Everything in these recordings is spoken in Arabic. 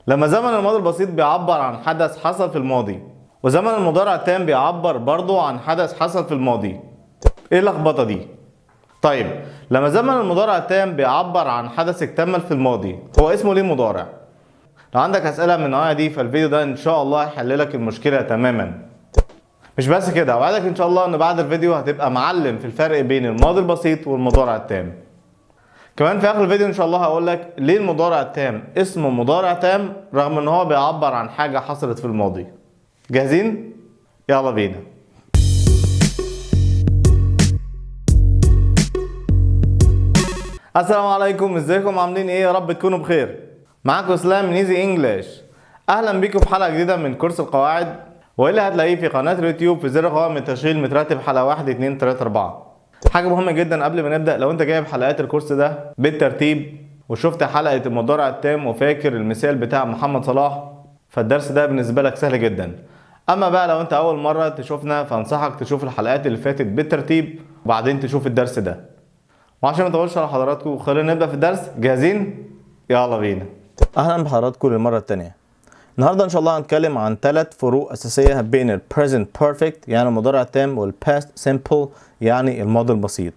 لما زمن الماضي البسيط بيعبر عن حدث حصل في الماضي، وزمن المضارع التام بيعبر برضو عن حدث حصل في الماضي. ايه اللخبطه دي؟ طيب، لما زمن المضارع التام بيعبر عن حدث اكتمل في الماضي، هو اسمه ليه مضارع؟ لو عندك اسئله من النوعيه دي فالفيديو ده ان شاء الله هيحل لك المشكله تماما. مش بس كده، اوعدك ان شاء الله ان بعد الفيديو هتبقى معلم في الفرق بين الماضي البسيط والمضارع التام. كمان في اخر الفيديو ان شاء الله هقول لك ليه المضارع التام اسمه مضارع تام رغم ان هو بيعبر عن حاجه حصلت في الماضي. جاهزين؟ يلا بينا. السلام عليكم، ازيكم؟ عاملين ايه؟ يا رب تكونوا بخير. معاكم اسلام من ايزي انجلش. اهلا بيكم في حلقه جديده من كورس القواعد، واللي هتلاقيه في قناه اليوتيوب في زر قوائم التشغيل مترتب حلقه 1 2 3 4. حاجه مهمه جدا قبل ما نبدا، لو انت جايب حلقات الكورس ده بالترتيب وشفت حلقه المضارع التام وفاكر المثال بتاع محمد صلاح، فالدرس ده بالنسبه لك سهل جدا. اما بقى لو انت اول مره تشوفنا فانصحك تشوف الحلقات اللي فاتت بالترتيب وبعدين تشوف الدرس ده. وعشان ما اطولش على حضراتكم خلينا نبدا في الدرس. جاهزين؟ يلا بينا. اهلا بحضراتكم للمره الثانيه. النهارده ان شاء الله هنتكلم عن 3 فروق اساسيه بين ال present perfect يعني المضارع التام وال past simple يعني الماضي البسيط.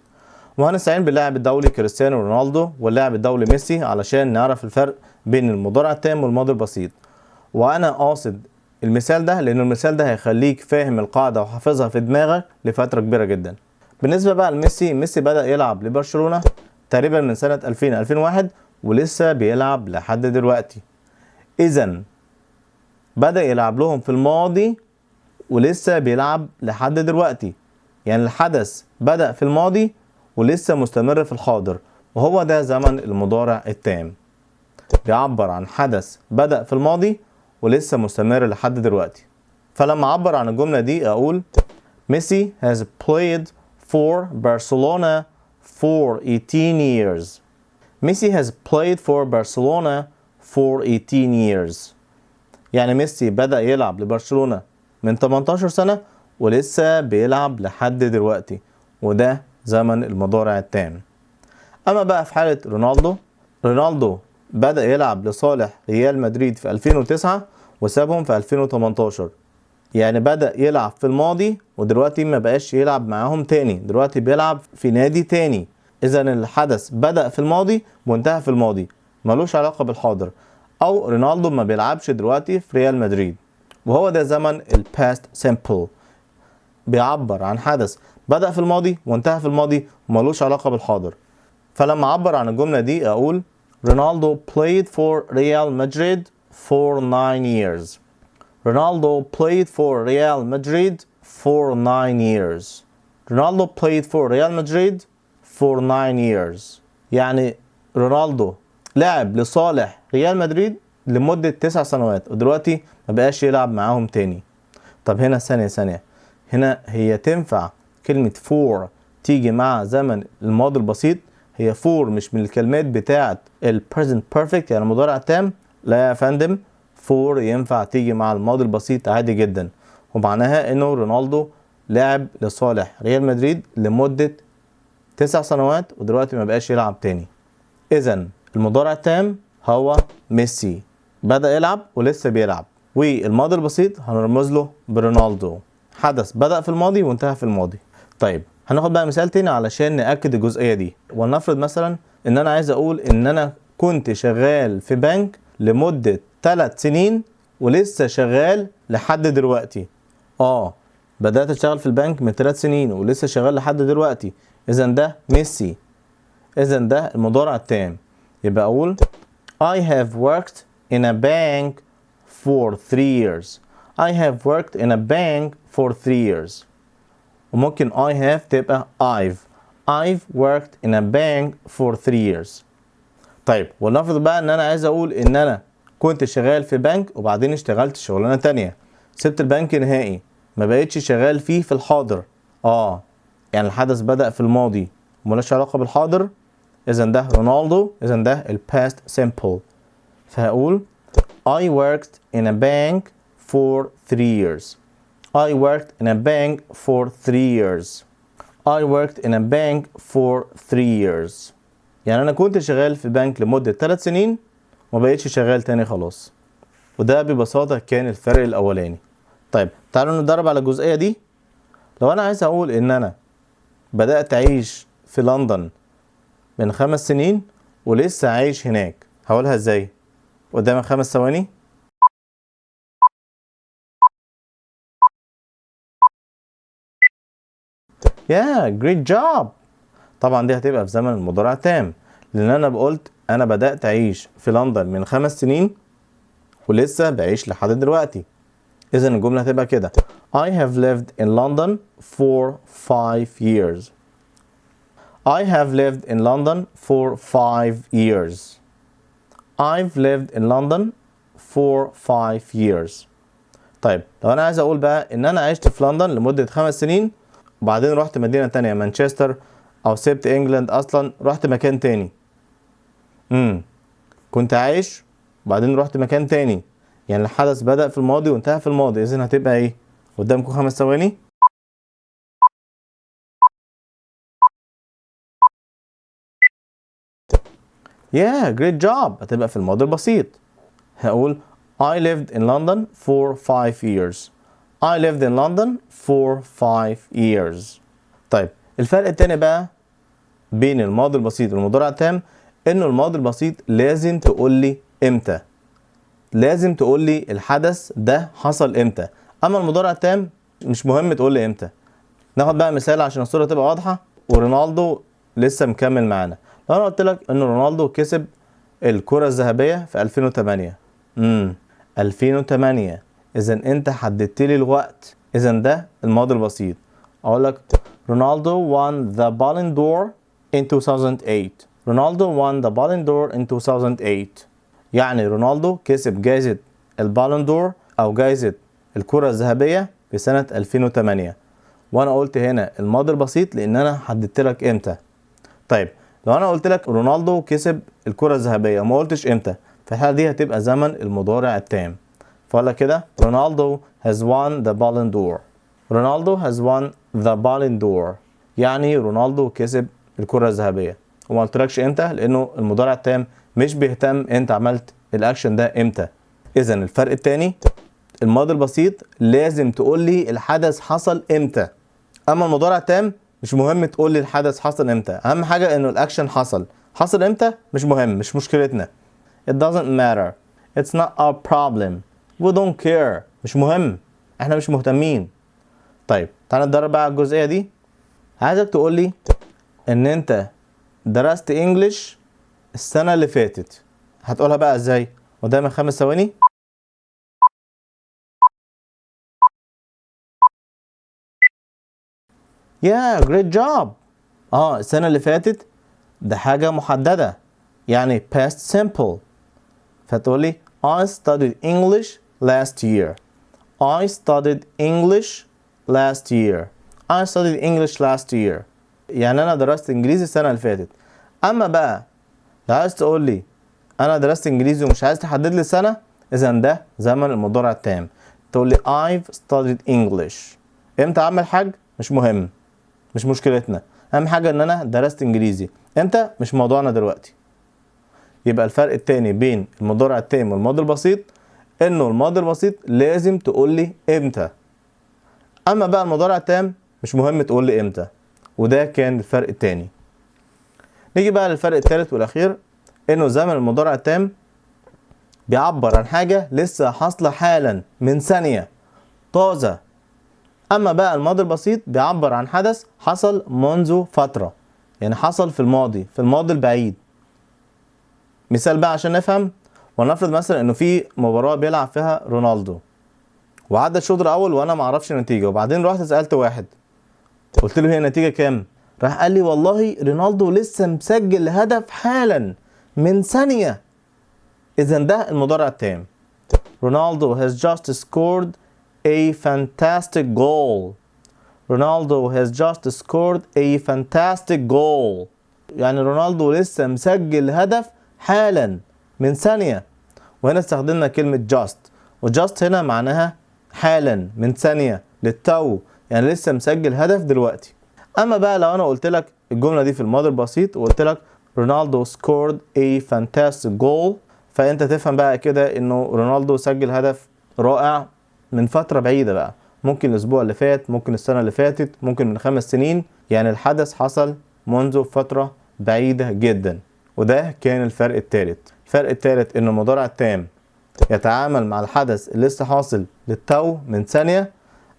وهنستعين باللاعب الدولي كريستيانو رونالدو واللاعب الدولي ميسي علشان نعرف الفرق بين المضارع التام والماضي البسيط. وانا قاصد المثال ده لان المثال ده هيخليك فاهم القاعده وحافظها في دماغك لفتره كبيره جدا. بالنسبه بقى لميسي، ميسي بدأ يلعب لبرشلونه تقريبا من سنه 2000 ولسه بيلعب لحد دلوقتي. اذا بدأ يلعب لهم في الماضي ولسه بيلعب لحد دلوقتي، يعني الحدث بدأ في الماضي ولسه مستمر في الحاضر، وهو ده زمن المضارع التام. بيعبر عن حدث بدأ في الماضي ولسه مستمر لحد دلوقتي. فلما اعبر عن الجملة دي اقول Messi has played for Barcelona for 18 years. Messi has played for Barcelona for 18 years. يعني ميسي بدأ يلعب لبرشلونة من 18 سنة ولسه بيلعب لحد دلوقتي، وده زمن المضارع التام. أما بقى في حالة رونالدو بدأ يلعب لصالح ريال مدريد في 2009 وسابهم في 2018. يعني بدأ يلعب في الماضي ودلوقتي ما بقاش يلعب معاهم تاني، دلوقتي بيلعب في نادي تاني. إذا الحدث بدأ في الماضي وانتهى في الماضي، ملوش علاقة بالحاضر. او رونالدو ما بيلعبش دلوقتي في ريال مدريد، وهو ده زمن الباست سيمبل. بيعبر عن حدث بدأ في الماضي وانتهى في الماضي وملوش علاقة بالحاضر. فلما اعبر عن الجملة دي اقول Ronaldo played for Real Madrid for 9 years. Ronaldo played for Real Madrid for 9 years. Ronaldo played for Real Madrid for 9 years. يعني رونالدو لعب لصالح ريال مدريد لمدة 9 سنوات ودلوقتي ما بقاش يلعب معاهم تاني. طب هنا ثانية، هنا هي تنفع كلمة for تيجي مع زمن الماضي البسيط؟ هي for مش من الكلمات بتاعة ال present perfect يعني المضارع التام؟ لا يا فندم، for ينفع تيجي مع الماضي البسيط عادي جدا، ومعناها انه رونالدو لعب لصالح ريال مدريد لمدة 9 سنوات ودلوقتي ما بقاش يلعب تاني. إذن المضارع التام هو ميسي، بدأ يلعب ولسه بيلعب. والماضي البسيط هنرمز له برونالدو، حدث بدأ في الماضي وانتهى في الماضي. طيب هناخد بقى مثال تاني علشان نأكد الجزئية دي. ولنفرض مثلا ان انا عايز اقول ان انا كنت شغال في بنك لمدة 3 سنين ولسه شغال لحد دلوقتي. بدأت اشتغل في البنك من 3 سنين ولسه شغال لحد دلوقتي. اذن ده ميسي، اذن ده المضارع التام. يبقى اقول I have worked in a bank for 3 years. I have worked in a bank for 3 years. وممكن I have تبقى I've worked in a bank for 3 years. طيب ولنفرض بقى ان انا عايز اقول ان انا كنت شغال في بنك وبعدين اشتغلت شغلانة تانية، سبت البنك نهائي ما بقيتش شغال فيه في الحاضر. يعني الحدث بدأ في الماضي وملوش علاقة بالحاضر. إذن ده رونالدو، إذن ده ال past simple. فهقول I worked in a bank for 3 years. I worked in a bank for 3 years. I worked in a bank for 3 years. يعني أنا كنت شغال في بنك لمدة 3 سنين وما بقيتش شغال تاني خلاص. وده ببساطة كان الفرق الأولاني. طيب تعالوا ندرب على الجزئية دي. لو أنا عايز أقول إن أنا بدأت أعيش في لندن من 5 سنين ولسه عايش هناك، هقولها إزاي؟ قدامك 5 ثواني. great job. طبعا دي هتبقى في زمن المضارع التام، لأن أنا قلت أنا بدأت أعيش في لندن من 5 سنين ولسه بعيش لحد دلوقتي. إذا الجملة هتبقى كده: I have lived in London for 5 years. I have lived in London for 5 years. I've lived in London for 5 years. طيب لو أنا عايز أقول بقى إن أنا عشت في لندن لمدة 5 سنين وبعدين رحت مدينة تانية مانشستر، أو سبت إنجلاند أصلا رحت مكان تاني. كنت عايش وبعدين رحت مكان تاني، يعني الحدث بدأ في الماضي وانتهى في الماضي. إذن هتبقى إيه؟ قدامكم 5 ثواني. great job. هتبقى في الماضي البسيط. هقول I lived in London for 5 years. I lived in London for 5 years. طيب الفرق التاني بقى بين الماضي البسيط والمضارع التام، إنه الماضي البسيط لازم تقول لي إمتى. لازم تقول لي الحدث ده حصل إمتى. أما المضارع التام مش مهم تقول لي إمتى. ناخد بقى مثال عشان الصورة تبقى واضحة. ورونالدو لسه مكمل معانا. لو أنا قلت لك إن رونالدو كسب الكرة الذهبية في 2008. 2008. إذا أنت حددت لي الوقت، إذا ده الماضي البسيط. أقول لك رونالدو won the Ballon d'Or in 2008. رونالدو won the Ballon d'Or in 2008. يعني رونالدو كسب جائزة البالون دور أو جائزة الكرة الذهبية في سنة 2008. وأنا قلت هنا الماضي البسيط لأن أنا حددت لك إمتى. طيب لو أنا قلت لك رونالدو كسب الكرة الذهبية وما قلتش إمتى، في الحالة دي هتبقى زمن المضارع التام. فقال لك كده رونالدو has won the Ballon d'Or. رونالدو has won the Ballon d'Or، يعني رونالدو كسب الكرة الذهبية. وما قلتلكش إمتى لأنه المضارع التام مش بيهتم أنت عملت الأكشن ده إمتى. إذا الفرق التاني، الماضي البسيط لازم تقول لي الحدث حصل إمتى. أما المضارع التام مش مهم تقول لي الحدث حصل إمتى، أهم حاجة إنه الأكشن حصل إمتى مش مهم، مش مشكلتنا. It doesn't matter. It's not our problem. We don't care. مش مهم، إحنا مش مهتمين. طيب تعالى نتدرب بقى على الجزئية دي. عايزك تقول لي إن أنت درست إنجليش السنة اللي فاتت. هتقولها بقى إزاي؟ قدامك 5 ثواني. great job. السنة اللي فاتت ده حاجة محددة، يعني past simple. فتقول لي I studied English last year. I studied English last year. I studied English last year. يعني أنا درست إنجليزي السنة اللي فاتت. أما بقى لو عايز تقول لي أنا درست إنجليزي ومش عايز تحدد لي السنة، إذا ده زمن المضارع التام. تقول لي I've studied English. إمتى أعمل الحاج؟ مش مهم، مش مشكلتنا. أهم حاجة إن أنا درست إنجليزي. إمتى؟ مش موضوعنا دلوقتي. يبقى الفرق التاني بين المضارع التام والماضي البسيط إنه الماضي البسيط لازم تقول لي إمتى. أما بقى المضارع التام مش مهم تقول لي إمتى. وده كان الفرق التاني. نيجي بقى للفرق الثالث والأخير، إنه زمن المضارع التام بيعبر عن حاجة لسه حاصلة حالا من ثانية طازة. أما بقى الماضي البسيط بيعبر عن حدث حصل منذ فترة، يعني حصل في الماضي البعيد. مثال بقى عشان نفهم، ونفرض مثلا إنه في مباراة بيلعب فيها رونالدو وعدى الشوط الأول وأنا معرفش النتيجة، وبعدين رحت سألت واحد قلت له هي النتيجة كام؟ راح قال لي والله رونالدو لسه مسجل هدف حالا من ثانية. إذا ده المضارع التام. Ronaldo has just scored a fantastic goal. Ronaldo has just scored a fantastic goal. يعني رونالدو لسه مسجل هدف حالا من ثانية. وهنا استخدمنا كلمة just، وجاست هنا معناها حالا من ثانية للتو، يعني لسه مسجل هدف دلوقتي. أما بقى لو أنا قلت لك الجملة دي في الماضي البسيط وقلت لك رونالدو scored a fantastic goal، فانت تفهم بقى كده انه رونالدو سجل هدف رائع من فترة بعيدة بقى، ممكن الاسبوع اللي فات، ممكن السنة اللي فاتت، ممكن من 5 سنين، يعني الحدث حصل منذ فترة بعيدة جدا. وده كان الفرق الثالث. الفرق الثالث ان المضارع التام يتعامل مع الحدث اللي لسه حاصل للتو من ثانية،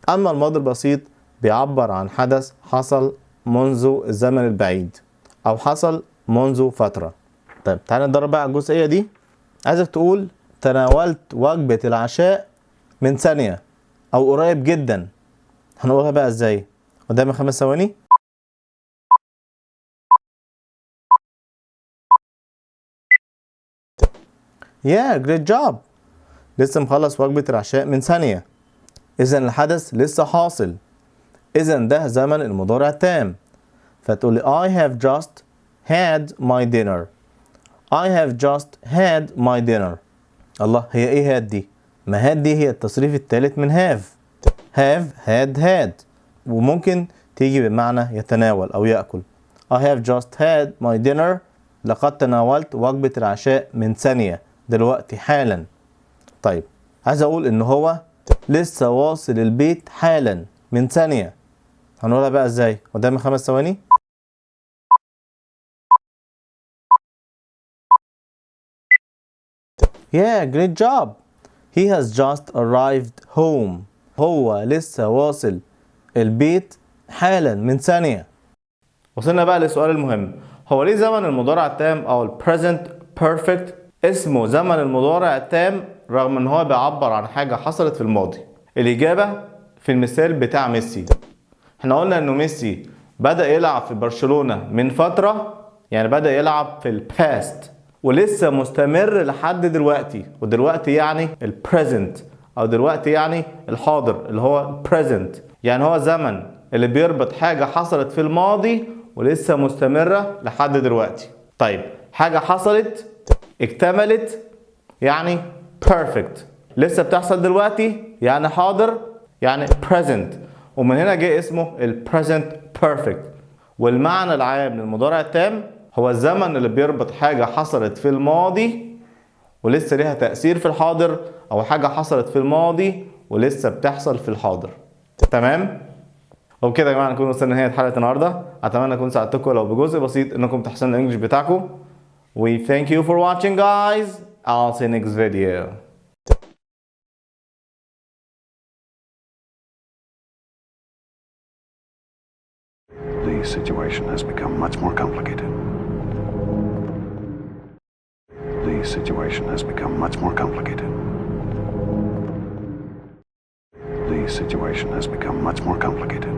اما الماضي البسيط بيعبر عن حدث حصل منذ الزمن البعيد او حصل منذ فترة. طيب تعالى ندرب بقى على الجزئية دي. عايزك تقول تناولت وجبة العشاء من ثانية او قريب جدا. هنقولها بقى ازاي؟ قدامي 5 ثواني. great job. لسه مخلص وجبة العشاء من ثانية، اذا الحدث لسه حاصل، اذا ده زمن المضارع التام. فتقول لي I have just had my dinner. I have just had my dinner. الله، هي ايه had دي؟ ما had دي هي التصريف الثالث من have had. وممكن تيجي بمعنى يتناول او يأكل. I have just had my dinner. لقد تناولت وجبة العشاء من ثانية، دلوقتي حالا. طيب عايز اقول ان هو لسه واصل البيت حالا من ثانية. هنقولها بقى ازاي؟ قدامي 5 ثواني. great job. He has just arrived home. هو لسه واصل البيت حالا من ثانية. وصلنا بقى للسؤال المهم، هو ليه زمن المضارع التام او البريزنت بيرفكت اسمه زمن المضارع التام رغم ان هو بيعبر عن حاجة حصلت في الماضي؟ الإجابة في المثال بتاع ميسي. احنا قلنا انه ميسي بدأ يلعب في برشلونة من فترة، يعني بدأ يلعب في الباست ولسه مستمر لحد دلوقتي، ودلوقتي يعني البريزنت او دلوقتي يعني الحاضر اللي هو البريزنت، يعني هو زمن اللي بيربط حاجة حصلت في الماضي ولسه مستمرة لحد دلوقتي. طيب حاجة حصلت اكتملت يعني perfect، لسه بتحصل دلوقتي يعني حاضر يعني present، ومن هنا جاء اسمه ال present perfect. والمعنى العام للمضارع التام هو الزمن اللي بيربط حاجة حصلت في الماضي ولسه ليها تأثير في الحاضر، أو حاجة حصلت في الماضي ولسه بتحصل في الحاضر. تمام؟ وبكده يا جماعة نكون وصلنا لنهاية حلقة النهاردة. أتمنى أكون ساعدتكم لو بجزء بسيط إنكم تحسنوا الإنجليش بتاعكم. We thank you for watching guys. I'll see you next video. The situation has become much more complicated. The situation has become much more complicated. The situation has become much more complicated.